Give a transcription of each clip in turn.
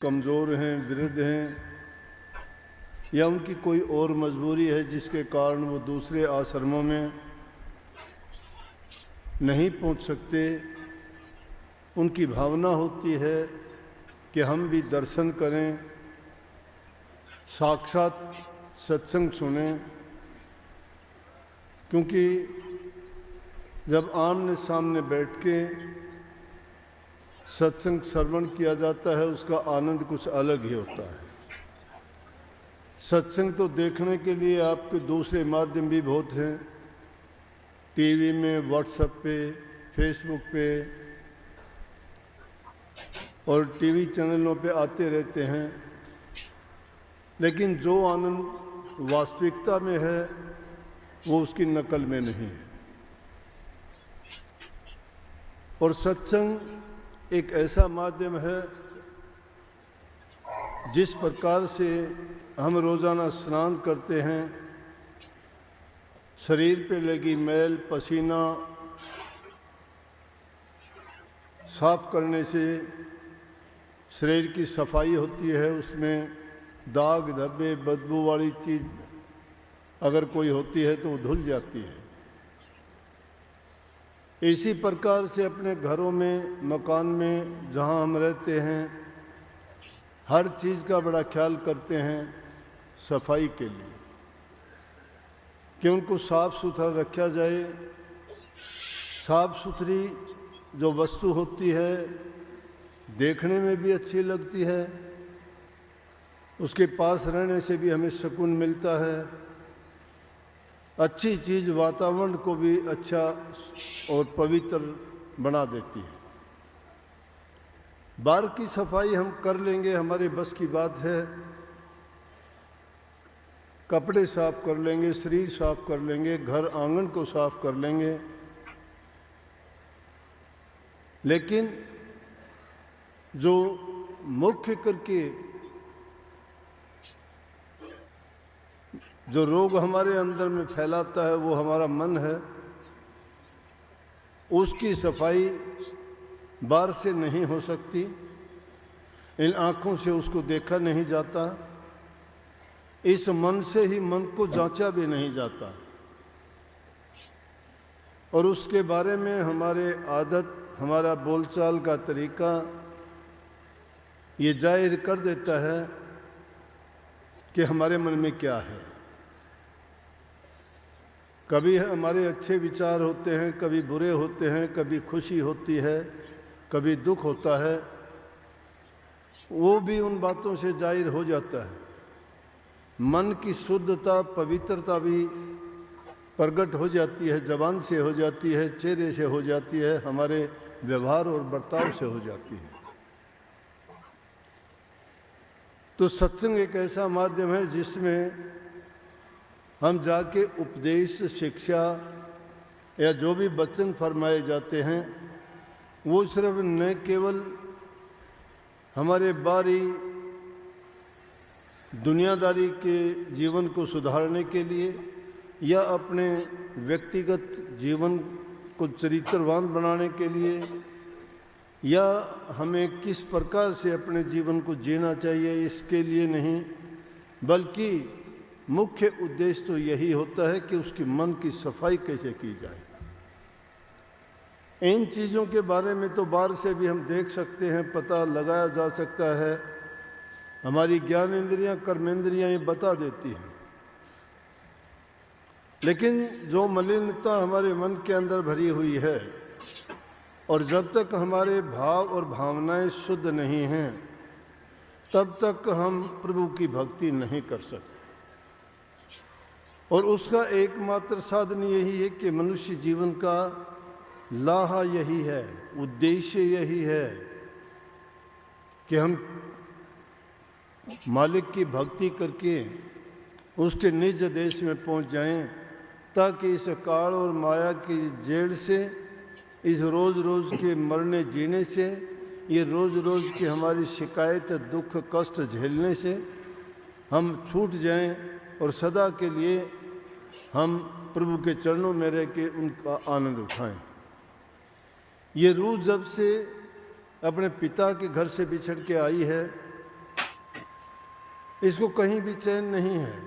कमज़ोर हैं, वृद्ध हैं, या उनकी कोई और मजबूरी है जिसके कारण वो दूसरे आश्रमों में नहीं पहुंच सकते, उनकी भावना होती है कि हम भी दर्शन करें, साक्षात सत्संग सुनें। क्योंकि जब आमने सामने बैठ के सत्संग श्रवण किया जाता है उसका आनंद कुछ अलग ही होता है। सत्संग तो देखने के लिए आपके दूसरे माध्यम भी बहुत हैं, टीवी में, व्हाट्सएप पे, फेसबुक पे और टीवी चैनलों पे आते रहते हैं, लेकिन जो आनंद वास्तविकता में है वो उसकी नकल में नहीं है। और सत्संग एक ऐसा माध्यम है जिस प्रकार से हम रोज़ाना स्नान करते हैं, शरीर पे लगी मैल पसीना साफ करने से शरीर की सफाई होती है, उसमें दाग धब्बे बदबू वाली चीज़ अगर कोई होती है तो वो धुल जाती है। इसी प्रकार से अपने घरों में, मकान में जहाँ हम रहते हैं, हर चीज़ का बड़ा ख्याल करते हैं सफाई के लिए कि उनको साफ सुथरा रखा जाए। साफ सुथरी जो वस्तु होती है देखने में भी अच्छी लगती है, उसके पास रहने से भी हमें सुकून मिलता है। अच्छी चीज़ वातावरण को भी अच्छा और पवित्र बना देती है। बाहर की सफाई हम कर लेंगे, हमारे बस की बात है, कपड़े साफ कर लेंगे, शरीर साफ कर लेंगे, घर आंगन को साफ कर लेंगे, लेकिन जो मुख्य करके जो रोग हमारे अंदर में फैलाता है वो हमारा मन है। उसकी सफाई बाहर से नहीं हो सकती, इन आँखों से उसको देखा नहीं जाता, इस मन से ही मन को जांचा भी नहीं जाता, और उसके बारे में हमारे आदत, हमारा बोलचाल का तरीका ये जाहिर कर देता है कि हमारे मन में क्या है। कभी हमारे अच्छे विचार होते हैं, कभी बुरे होते हैं, कभी खुशी होती है, कभी दुख होता है, वो भी उन बातों से जाहिर हो जाता है। मन की शुद्धता, पवित्रता भी प्रकट हो जाती है, जबान से हो जाती है, चेहरे से हो जाती है, हमारे व्यवहार और बर्ताव से हो जाती है। तो सत्संग एक ऐसा माध्यम है जिसमें हम जाके उपदेश, शिक्षा या जो भी वचन फरमाए जाते हैं वो सिर्फ न केवल हमारे बाहरी दुनियादारी के जीवन को सुधारने के लिए या अपने व्यक्तिगत जीवन को चरित्रवान बनाने के लिए या हमें किस प्रकार से अपने जीवन को जीना चाहिए इसके लिए नहीं, बल्कि मुख्य उद्देश्य तो यही होता है कि उसके मन की सफाई कैसे की जाए। इन चीज़ों के बारे में तो बाहर से भी हम देख सकते हैं, पता लगाया जा सकता है, हमारी ज्ञान इंद्रियां, कर्मेंद्रियां ये बता देती हैं। लेकिन जो मलिनता हमारे मन के अंदर भरी हुई है और जब तक हमारे भाव और भावनाएं शुद्ध नहीं हैं तब तक हम प्रभु की भक्ति नहीं कर सकते। और उसका एकमात्र साधन यही है कि मनुष्य जीवन का लाहा यही है, उद्देश्य यही है कि हम मालिक की भक्ति करके उसके निज देश में पहुंच जाएं, ताकि इस काल और माया की जेड़ से, इस रोज़ रोज़ के मरने जीने से, ये रोज़ रोज़ की हमारी शिकायत, दुख, कष्ट झेलने से हम छूट जाएं और सदा के लिए हम प्रभु के चरणों में रह के उनका आनंद उठाएं। ये रूह जब से अपने पिता के घर से बिछड़ के आई है इसको कहीं भी चैन नहीं है।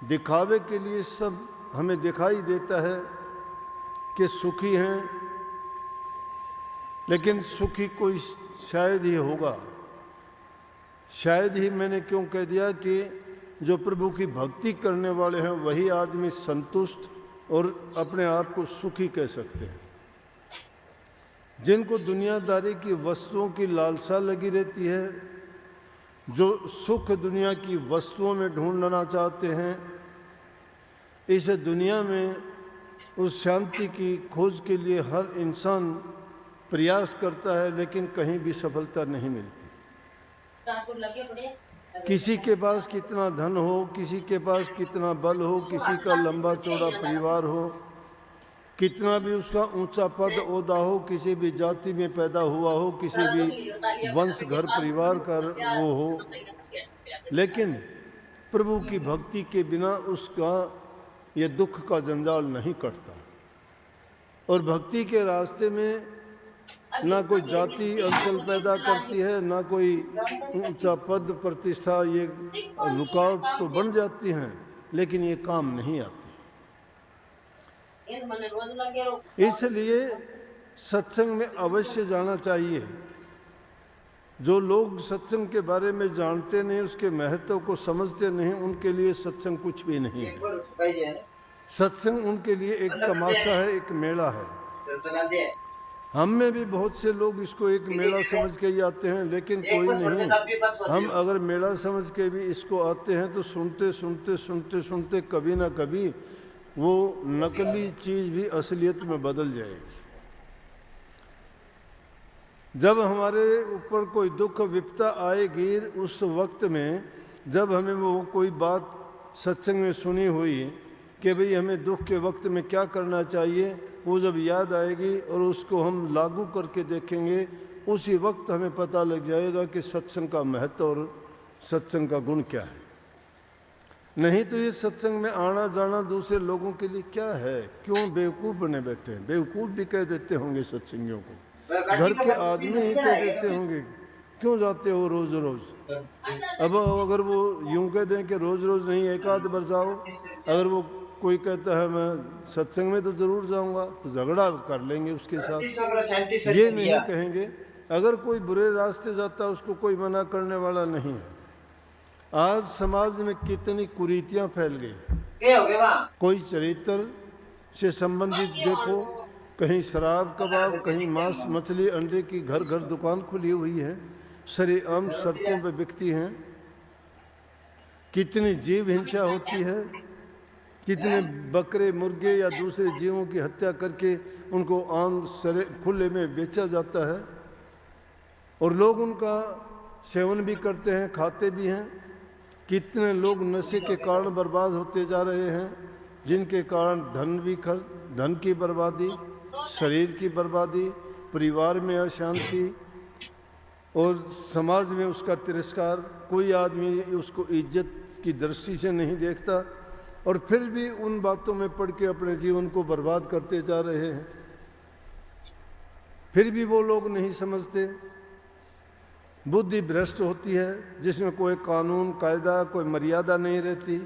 दिखावे के लिए सब हमें दिखाई देता है कि सुखी हैं, लेकिन सुखी कोई शायद ही होगा। शायद ही मैंने क्यों कह दिया कि जो प्रभु की भक्ति करने वाले हैं वही आदमी संतुष्ट और अपने आप को सुखी कह सकते हैं। जिनको दुनियादारी की वस्तुओं की लालसा लगी रहती है, जो सुख दुनिया की वस्तुओं में ढूंढना चाहते हैं, इस दुनिया में उस शांति की खोज के लिए हर इंसान प्रयास करता है, लेकिन कहीं भी सफलता नहीं मिलती। किसी के पास कितना धन हो, किसी के पास कितना बल हो, किसी का लंबा चौड़ा परिवार हो, कितना भी उसका ऊंचा पद ओहदा हो, किसी भी जाति में पैदा हुआ हो, किसी भी वंश घर परिवार का वो हो, लेकिन प्रभु की भक्ति के बिना उसका ये दुख का जंजाल नहीं कटता। और भक्ति के रास्ते में ना कोई जाति अंचल पैदा करती है, ना कोई ऊंचा पद प्रतिष्ठा, ये रुकावट तो बन जाती हैं, लेकिन ये काम नहीं आती। इसलिए सत्संग में अवश्य जाना चाहिए। जो लोग सत्संग के बारे में जानते नहीं, उसके महत्व को समझते नहीं, उनके लिए सत्संग कुछ भी नहीं है। सत्संग उनके लिए एक तमाशा है, एक मेला है। हम में भी बहुत से लोग इसको एक मेला समझ के ही आते हैं, लेकिन कोई नहीं। हम अगर मेला समझ के भी इसको आते हैं तो सुनते सुनते सुनते सुनते कभी ना कभी वो नकली चीज़ भी असलियत में बदल जाएगी। जब हमारे ऊपर कोई दुख विपदा आएगी, उस वक्त में जब हमें वो कोई बात सत्संग में सुनी हुई कि भाई हमें दुख के वक्त में क्या करना चाहिए, वो जब याद आएगी और उसको हम लागू करके देखेंगे, उसी वक्त हमें पता लग जाएगा कि सत्संग का महत्व और सत्संग का गुण क्या है। नहीं तो ये सत्संग में आना जाना दूसरे लोगों के लिए क्या है? क्यों बेवकूफ़ बने बैठे हैं? बेवकूफ़ भी कह देते होंगे सत्संगियों को, घर के आदमी ही कह देते होंगे क्यों जाते हो रोज़ रोज़। अब अगर वो यूं कह दें कि रोज़ रोज़ नहीं, एक आध बार जाओ, अगर वो कोई कहता है मैं सत्संग में तो ज़रूर जाऊंगा, तो झगड़ा कर लेंगे उसके साथ। ये नहीं कहेंगे। अगर कोई बुरे रास्ते जाता है उसको कोई मना करने वाला नहीं है। आज समाज में कितनी कुरीतियां फैल गई। कोई चरित्र से संबंधित देखो, कहीं शराब कबाब, कहीं मांस मछली अंडे की घर घर दुकान खुली हुई है, सरेआम सड़कों पे बिकती हैं। कितनी जीव हिंसा होती है, कितने बकरे मुर्गे या दूसरे जीवों की हत्या करके उनको आम सरे खुले में बेचा जाता है, और लोग उनका सेवन भी करते हैं, खाते भी हैं। कितने लोग नशे के कारण बर्बाद होते जा रहे हैं, जिनके कारण धन की बर्बादी, शरीर की बर्बादी, परिवार में अशांति और समाज में उसका तिरस्कार। कोई आदमी उसको इज्जत की दृष्टि से नहीं देखता, और फिर भी उन बातों में पड़ के अपने जीवन को बर्बाद करते जा रहे हैं। फिर भी वो लोग नहीं समझते। बुद्धि भ्रष्ट होती है, जिसमें कोई कानून कायदा, कोई मर्यादा नहीं रहती।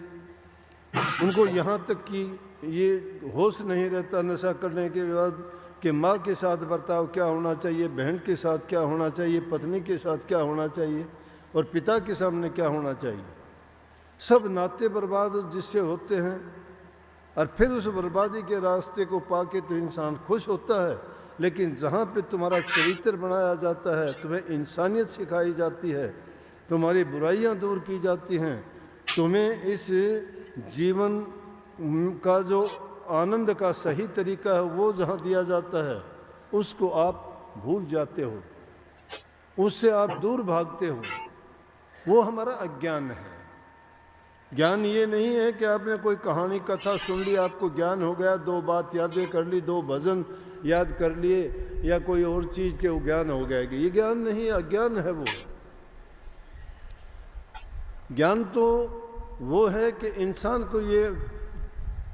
उनको यहाँ तक कि ये होश नहीं रहता नशा करने के बाद कि माँ के साथ बर्ताव क्या होना चाहिए, बहन के साथ क्या होना चाहिए, पत्नी के साथ क्या होना चाहिए, और पिता के सामने क्या होना चाहिए। सब नाते बर्बाद जिससे होते हैं, और फिर उस बर्बादी के रास्ते को पाके तो इंसान खुश होता है। लेकिन जहाँ पे तुम्हारा चरित्र बनाया जाता है, तुम्हें इंसानियत सिखाई जाती है, तुम्हारी बुराइयाँ दूर की जाती हैं, तुम्हें इस जीवन का जो आनंद का सही तरीका है वो जहाँ दिया जाता है, उसको आप भूल जाते हो, उससे आप दूर भागते हो। वो हमारा अज्ञान है। ज्ञान ये नहीं है कि आपने कोई कहानी कथा सुन ली, आपको ज्ञान हो गया, दो बात यादें कर ली, दो भजन याद कर लिए, या कोई और चीज़ के वो ज्ञान हो गया। ये ज्ञान नहीं, अज्ञान है वो। ज्ञान तो वो है कि इंसान को ये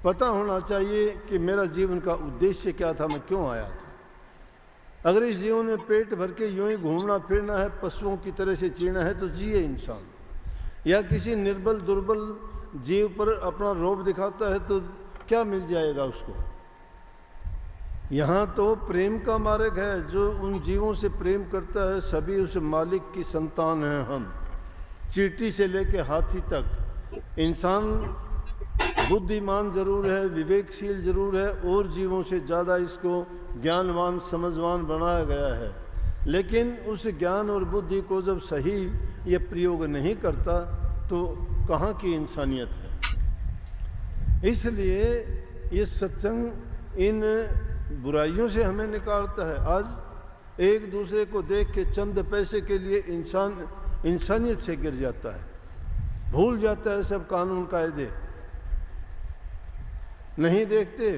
पता होना चाहिए कि मेरा जीवन का उद्देश्य क्या था, मैं क्यों आया था। अगर इस जीवन में पेट भर के यूं ही घूमना फिरना है, पशुओं की तरह से जीना है, तो जिए इंसान। या किसी निर्बल दुर्बल जीव पर अपना रोब दिखाता है तो क्या मिल जाएगा उसको? यहाँ तो प्रेम का मार्ग है। जो उन जीवों से प्रेम करता है सभी उस मालिक की संतान हैं हम। चींटी से लेके हाथी तक इंसान बुद्धिमान जरूर है, विवेकशील जरूर है, और जीवों से ज़्यादा इसको ज्ञानवान समझवान बनाया गया है, लेकिन उस ज्ञान और बुद्धि को जब सही ये प्रयोग नहीं करता तो कहाँ की इंसानियत है। इसलिए ये सत्संग इन बुराइयों से हमें निकालता है। आज एक दूसरे को देख के चंद पैसे के लिए इंसान इंसानियत से गिर जाता है, भूल जाता है सब कानून कायदे, नहीं देखते।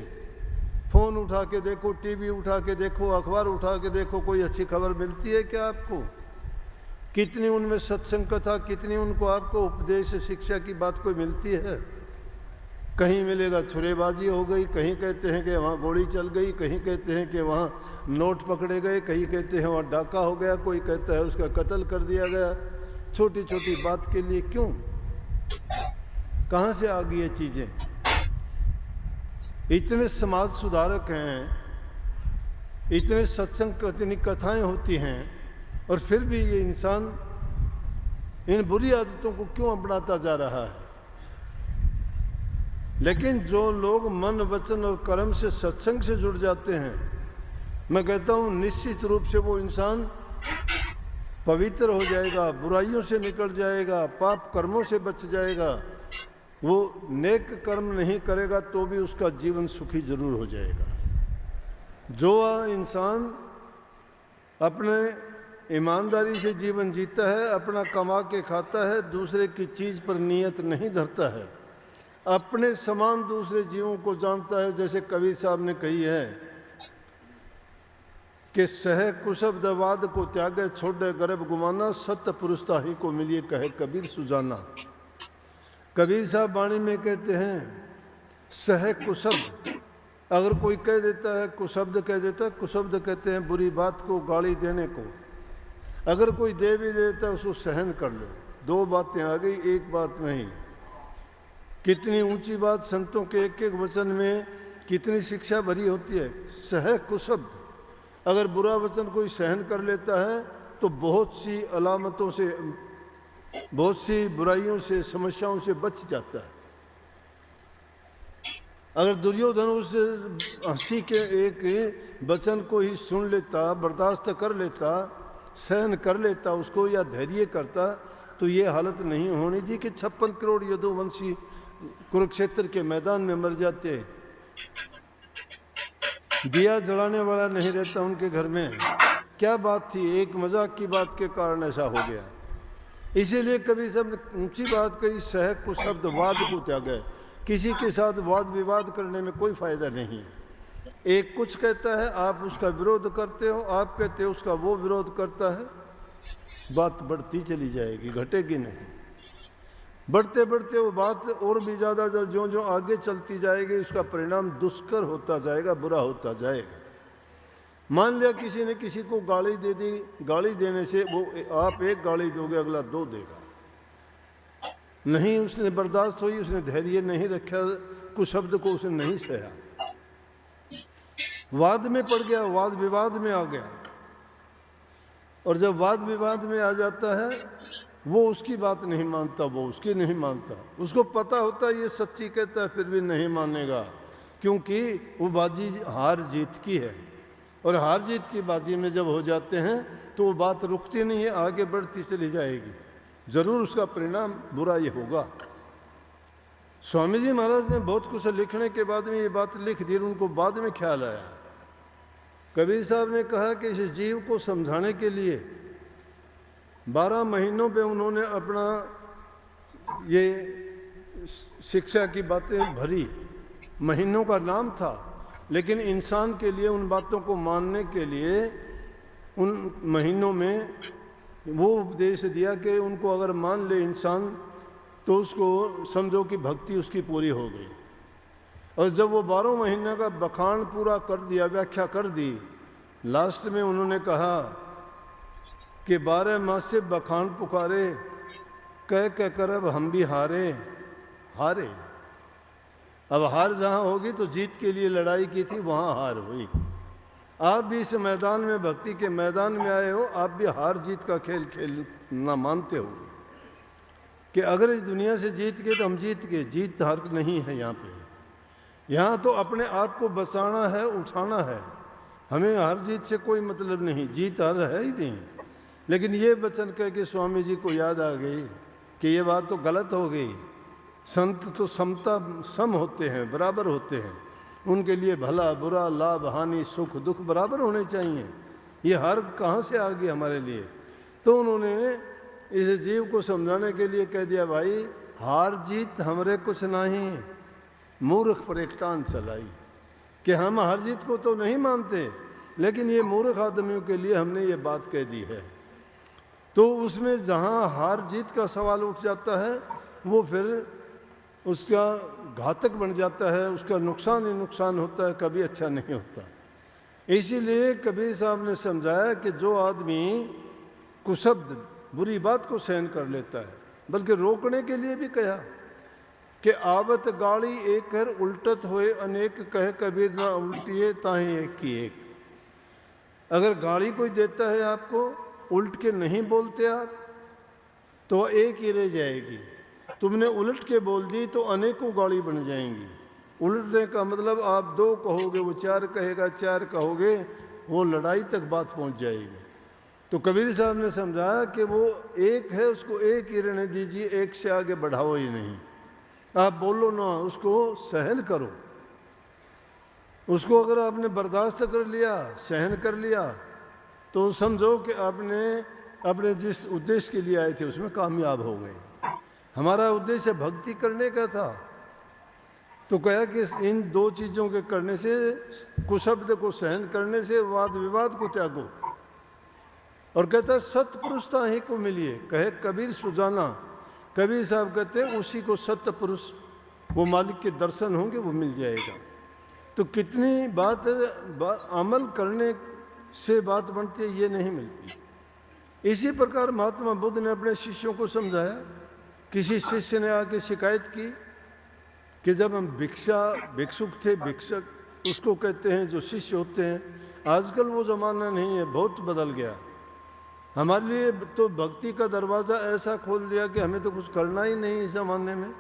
फ़ोन उठा के देखो, टीवी उठा के देखो, अखबार उठा के देखो, कोई अच्छी खबर मिलती है क्या आपको? कितनी उनमें सत्संग कथा, कितनी उनको आपको उपदेश शिक्षा की बात कोई मिलती है? कहीं मिलेगा छुरेबाजी हो गई, कहीं कहते हैं कि वहाँ गोली चल गई, कहीं कहते हैं कि वहाँ नोट पकड़े गए, कहीं कहते हैं वहाँ डाका हो गया, कोई कहता है उसका कत्ल कर दिया गया। छोटी छोटी बात के लिए क्यों? कहाँ से आ गई ये चीज़ें? इतने समाज सुधारक हैं, इतने सत्संग इतनी कथाएं होती हैं, और फिर भी ये इंसान इन बुरी आदतों को क्यों अपनाता जा रहा है? लेकिन जो लोग मन वचन और कर्म से सत्संग से जुड़ जाते हैं, मैं कहता हूँ निश्चित रूप से वो इंसान पवित्र हो जाएगा, बुराइयों से निकल जाएगा, पाप कर्मों से बच जाएगा। वो नेक कर्म नहीं करेगा तो भी उसका जीवन सुखी जरूर हो जाएगा। जो इंसान अपने ईमानदारी से जीवन जीता है, अपना कमा के खाता है, दूसरे की चीज़ पर नियत नहीं धरता है, अपने समान दूसरे जीवों को जानता है, जैसे कबीर साहब ने कही है कि सह कुशब्दवाद को त्यागे छोड़े गर्भ गुमाना, सत्य पुरुषता ही को मिलिए कहे कबीर सुजाना। कबीर साहब वाणी में कहते हैं सह कुशब्द, अगर कोई कह देता है कुशब्द कह देता है, कुशब्द कहते हैं बुरी बात को, गाली देने को। अगर कोई दे भी देता है उसको सहन कर लो। दो बातें आ गई, एक बात नहीं। कितनी ऊंची बात, संतों के एक एक वचन में कितनी शिक्षा भरी होती है। सह कुशब्द, अगर बुरा वचन कोई सहन कर लेता है तो बहुत सी अलामतों से, बहुत सी बुराइयों से, समस्याओं से बच जाता है। अगर दुर्योधन उस हंसी के एक वचन को ही सुन लेता, बर्दाश्त कर लेता, सहन कर लेता उसको, या धैर्य करता, तो ये हालत नहीं होनी थी कि 56 करोड़ यदुवंशी कुरुक्षेत्र के मैदान में मर जाते। दिया जलाने वाला नहीं रहता उनके घर में। क्या बात थी? एक मजाक की बात के कारण ऐसा हो गया। इसीलिए कभी सब ऊंची बात कही, सह कुशब्द वाद को त्यागे। किसी के साथ वाद विवाद करने में कोई फायदा नहीं है। एक कुछ कहता है, आप उसका विरोध करते हो, आप कहते हो उसका वो विरोध करता है, बात बढ़ती चली जाएगी, घटेगी नहीं। बढ़ते बढ़ते वो बात और भी ज़्यादा जो जो आगे चलती जाएगी उसका परिणाम दुष्कर होता जाएगा, बुरा होता जाएगा। मान लिया किसी ने किसी को गाली दे दी, गाली देने से वो, आप एक गाली दोगे अगला दो देगा। नहीं उसने बर्दाश्त हुई, उसने धैर्य नहीं रखा, कुछ शब्द को उसने नहीं सहा, वाद में पड़ गया, वाद विवाद में आ गया। और जब वाद विवाद में आ जाता है, वो उसकी बात नहीं मानता, वो उसकी नहीं मानता। उसको पता होता है ये सच्ची कहता है, फिर भी नहीं मानेगा, क्योंकि वो बाजी हार जीत की है। और हार जीत की बाजी में जब हो जाते हैं तो वो बात रुकती नहीं है, आगे बढ़ती चली जाएगी। जरूर उसका परिणाम बुरा ही होगा। स्वामी जी महाराज ने बहुत कुछ लिखने के बाद में ये बात लिख दी, उनको बाद में ख्याल आया। कबीर साहब ने कहा कि इस जीव को समझाने के लिए 12 महीनों पे उन्होंने अपना ये शिक्षा की बातें भरी। महीनों का नाम था, लेकिन इंसान के लिए उन बातों को मानने के लिए उन महीनों में वो उपदेश दिया कि उनको अगर मान ले इंसान तो उसको समझो कि भक्ति उसकी पूरी हो गई। और जब वो 12 महीने का बखान पूरा कर दिया, व्याख्या कर दी, लास्ट में उन्होंने कहा कि 12 मास से बखान पुकारे कह कर अब हम भी हारे। अब हार जहाँ होगी तो जीत के लिए लड़ाई की थी, वहाँ हार हुई। आप भी इस मैदान में, भक्ति के मैदान में आए हो, आप भी हार जीत का खेल खेलना मानते हो कि अगर इस दुनिया से जीत गए तो हम जीत गए। जीत हार नहीं है यहाँ पे। यहाँ तो अपने आप को बचाना है, उठाना है। हमें हार जीत से कोई मतलब नहीं, जीत हार है ही नहीं। लेकिन ये वचन कह के स्वामी जी को याद आ गई कि ये बात तो गलत हो गई। संत तो सम होते हैं, बराबर होते हैं। उनके लिए भला बुरा, लाभ हानि, सुख दुख बराबर होने चाहिए। ये हार कहाँ से आ गई हमारे लिए? तो उन्होंने इस जीव को समझाने के लिए कह दिया, भाई हार जीत हमरे कुछ नहीं, मूर्ख परेशान चलाई। कि हम हार जीत को तो नहीं मानते, लेकिन ये मूर्ख आदमियों के लिए हमने ये बात कह दी है। तो उसमें जहाँ हार जीत का सवाल उठ जाता है, वो फिर उसका घातक बन जाता है, उसका नुकसान ही नुकसान होता है, कभी अच्छा नहीं होता। इसीलिए कबीर साहब ने समझाया कि जो आदमी कुशब्द, बुरी बात को सहन कर लेता है, बल्कि रोकने के लिए भी कहा कि आवत गाड़ी एक कर उल्टत होए अनेक, कहे कबीर ना उल्टिए ताही एक की एक। अगर गाड़ी कोई देता है आपको, उल्ट के नहीं बोलते आप, तो एक ही रह जाएगी। तुमने उलट के बोल दी तो अनेकों गाड़ी बन जाएंगी। उलटने का मतलब आप दो कहोगे, वो चार कहेगा, चार कहोगे, वो लड़ाई तक बात पहुंच जाएगी। तो कबीर साहब ने समझाया कि वो एक है, उसको एक ही रहने दीजिए, एक से आगे बढ़ाओ ही नहीं। आप बोलो ना, उसको सहन करो। उसको अगर आपने बर्दाश्त कर लिया, सहन कर लिया, तो समझो कि आपने अपने जिस उद्देश्य के लिए आए थे उसमें कामयाब हो गए। हमारा उद्देश्य भक्ति करने का था। तो कहा कि इन दो चीज़ों के करने से, कुशब्द को सहन करने से वाद विवाद को त्यागो। और कहता सतपुरुष ताही को मिलिए, कहे कबीर सुजाना। कबीर साहब कहते हैं उसी को सत्य पुरुष, वो मालिक के दर्शन होंगे, वो मिल जाएगा। तो कितनी बात अमल करने से बात बनती है, ये नहीं मिलती। इसी प्रकार महात्मा बुद्ध ने अपने शिष्यों को समझाया। किसी शिष्य ने आके शिकायत की कि जब हम भिक्षुक थे, भिक्षक उसको कहते हैं जो शिष्य होते हैं। आजकल वो ज़माना नहीं है, बहुत बदल गया। हमारे लिए तो भक्ति का दरवाज़ा ऐसा खोल दिया कि हमें तो कुछ करना ही नहीं इस ज़माने में।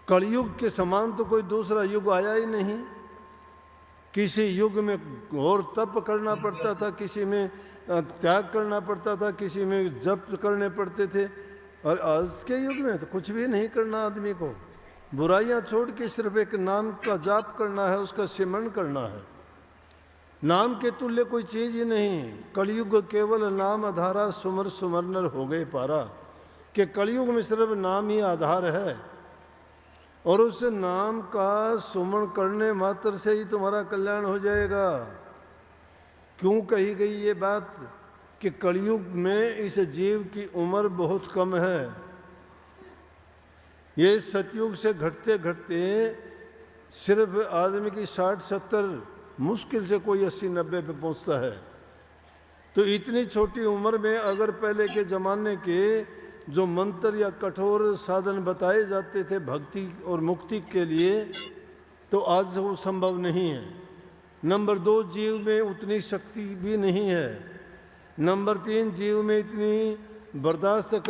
कलयुग के समान तो कोई दूसरा युग आया ही नहीं। किसी युग में घोर तप करना पड़ता था, किसी में त्याग करना पड़ता था, किसी में जप करने पड़ते थे। और आज के युग में तो कुछ भी नहीं करना आदमी को। बुराइयां छोड़ के सिर्फ एक नाम का जाप करना है, उसका सिमरण करना है। नाम के तुल्य कोई चीज ही नहीं। कलयुग केवल नाम आधारा, सुमर सुमरनर हो गए पारा। कि कलयुग में सिर्फ नाम ही आधार है, और उस नाम का सुमरण करने मात्र से ही तुम्हारा कल्याण हो जाएगा। क्यों कही गई ये बात कि कलयुग में इस जीव की उम्र बहुत कम है। ये सतयुग से घटते घटते सिर्फ आदमी की 60-70, मुश्किल से कोई 80-90 पे पहुंचता है। तो इतनी छोटी उम्र में अगर पहले के ज़माने के जो मंत्र या कठोर साधन बताए जाते थे भक्ति और मुक्ति के लिए, तो आज वो संभव नहीं है। नंबर 2, जीव में उतनी शक्ति भी नहीं है। नंबर 3, जीव में इतनी बर्दाश्त